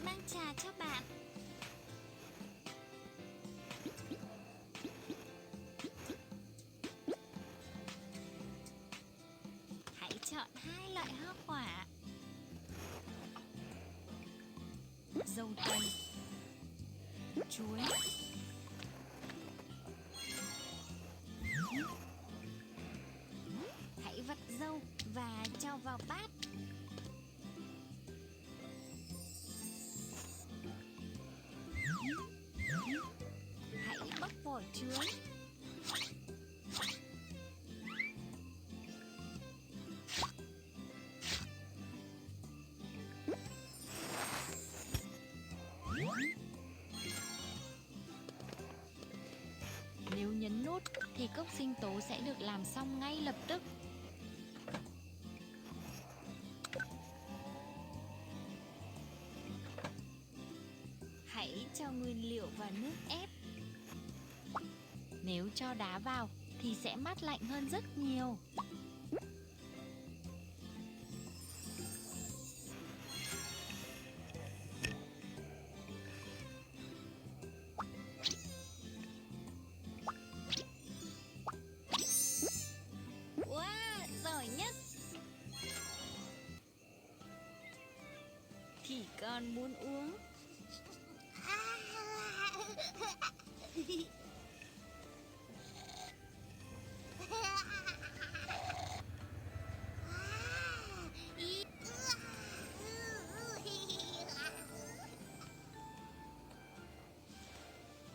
mang trà cho bạn. Hãy chọn 2 loại hoa quả: dâu tây, chuối. Hãy vặt dâu và cho vào bát. Hãy bóc vỏ chuối. Nếu nhấn nút thì cốc sinh tố sẽ được làm xong ngay lập tức. Hãy cho nguyên liệu vào nước ép. Nếu cho đá vào thì sẽ mát lạnh hơn rất nhiều. Wow, giỏi nhất! Thì con muốn uống.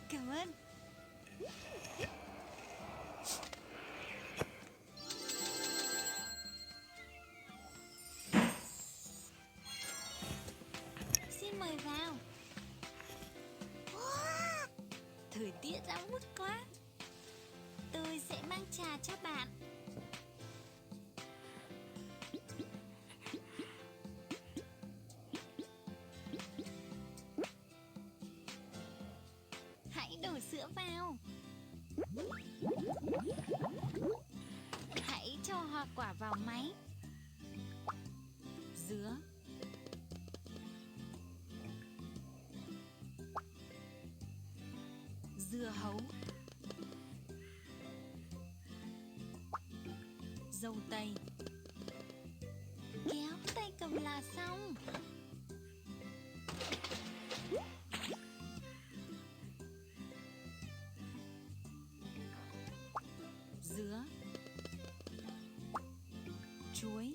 Cảm ơn. Xin mời vào. Thời tiết nóng bức quá. Tôi sẽ mang trà cho bạn. Hãy đổ sữa vào. Hãy cho hoa quả vào máy. Dứa, dưa hấu, dâu tây. Kéo tay cầm là xong. Dứa, chuối,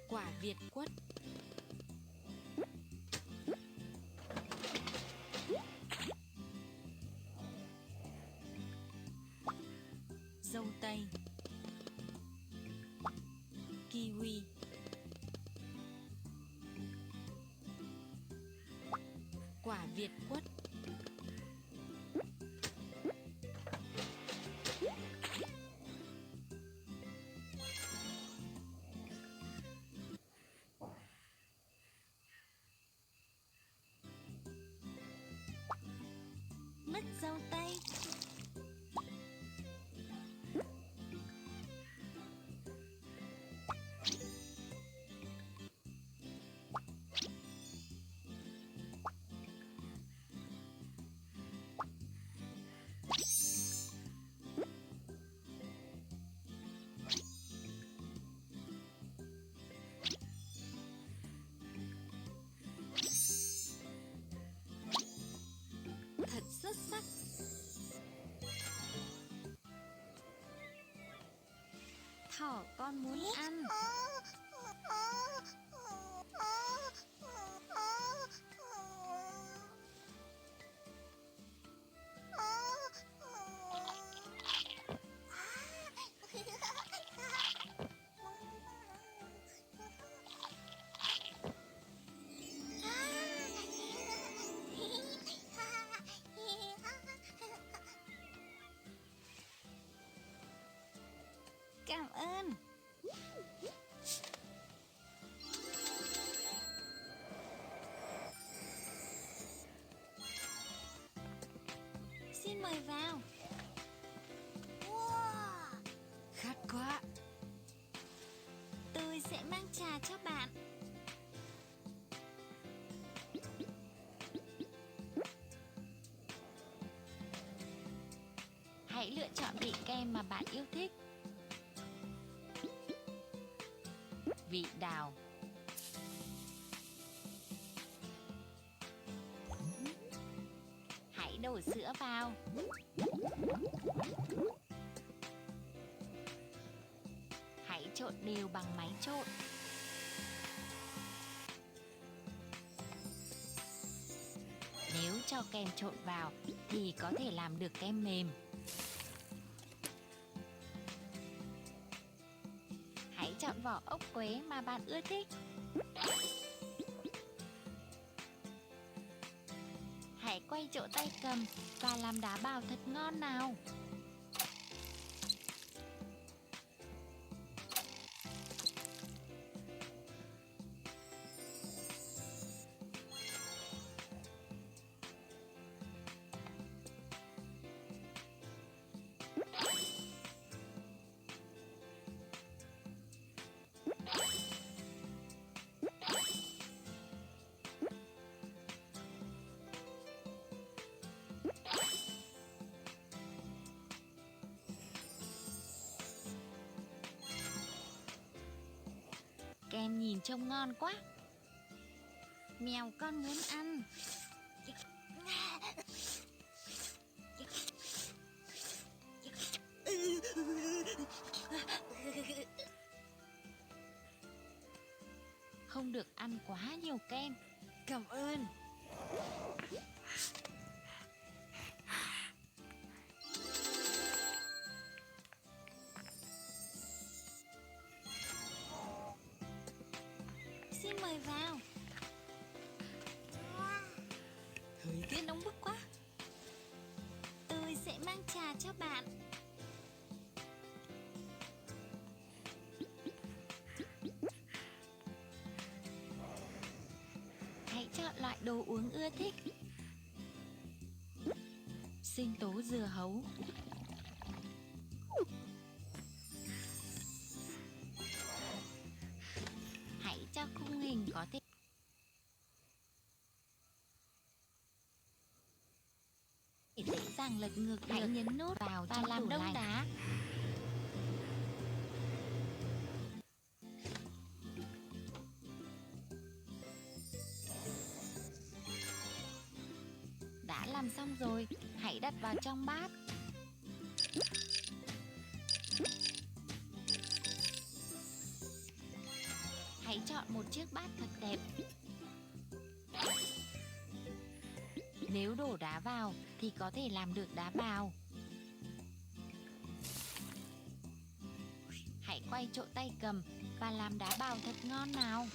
quả việt quất, dâu tây, kiwi, quả việt quất, mứt dâu tây, thật xuất sắc. Thỏ con muốn ăn. Cảm ơn. Xin mời vào. Khát quá. Tôi sẽ mang trà cho bạn. Hãy lựa chọn vị kem mà bạn yêu thích. Vị đào, hãy đổ sữa vào. Hãy trộn đều bằng máy trộn. Nếu cho kem trộn vào thì có thể làm được kem mềm. Hãy chọn vỏ ốc quế mà bạn ưa thích. Hãy quay chỗ tay cầm và làm đá bào thật ngon nào. Kem nhìn trông ngon quá. Mèo con muốn ăn. Không được ăn quá nhiều kem. Cảm ơn. Xin mời vào. Thời tiết nóng bức quá. Tôi sẽ mang trà cho bạn. Hãy chọn loại đồ uống ưa thích. Sinh tố dưa hấu. Hãy cho khung hình có thể dễ dàng lật ngược. Hãy nhấn nút vào và làm đông đá. Đã làm xong rồi, hãy đặt vào trong bát. Hãy chọn một chiếc bát thật đẹp. Nếu đổ đá vào thì có thể làm được đá bào. Hãy quay chỗ tay cầm và làm đá bào thật ngon nào.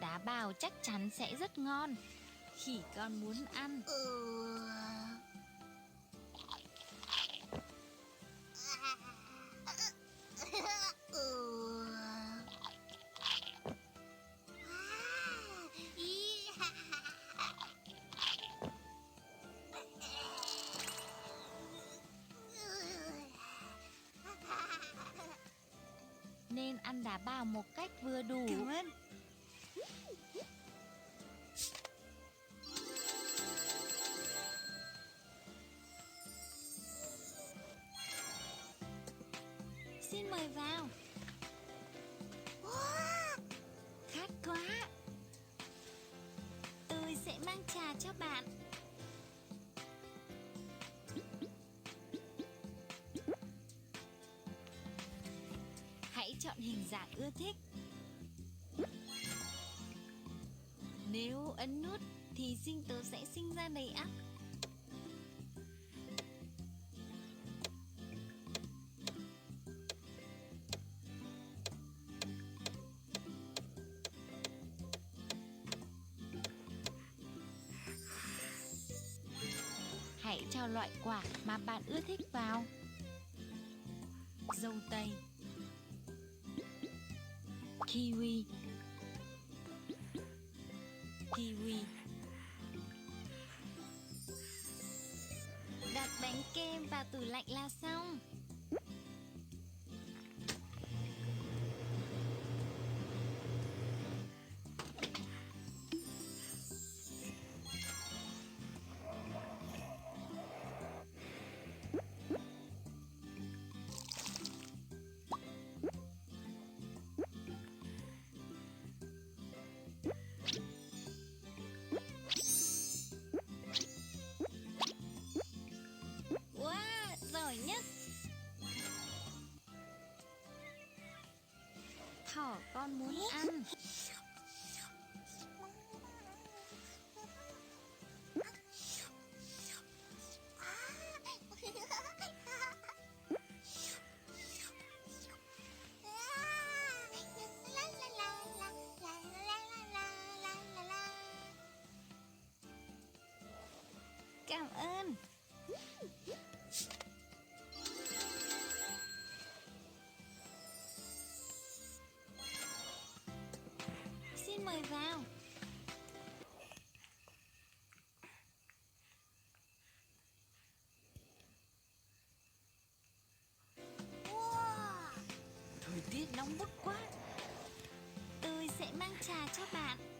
Đá bào chắc chắn sẽ rất ngon. Khỉ con muốn ăn. Nên ăn đá bào một cách vừa đủ. Cảm ơn. Xin mời vào. Khát quá. Tôi sẽ mang trà cho bạn. Hãy chọn hình dạng ưa thích. Nếu ấn nút thì sinh tố sẽ sinh ra đầy ắp. Hãy cho loại quả mà bạn ưa thích vào. Dâu tây, Kiwi, kiwi. Đặt bánh kem vào tủ lạnh là xong. Wow, giỏi nhất. thỏ con muốn ăn. Cảm ơn. Xin mời vào. Thời tiết nóng bức quá. Tôi sẽ mang trà cho bạn.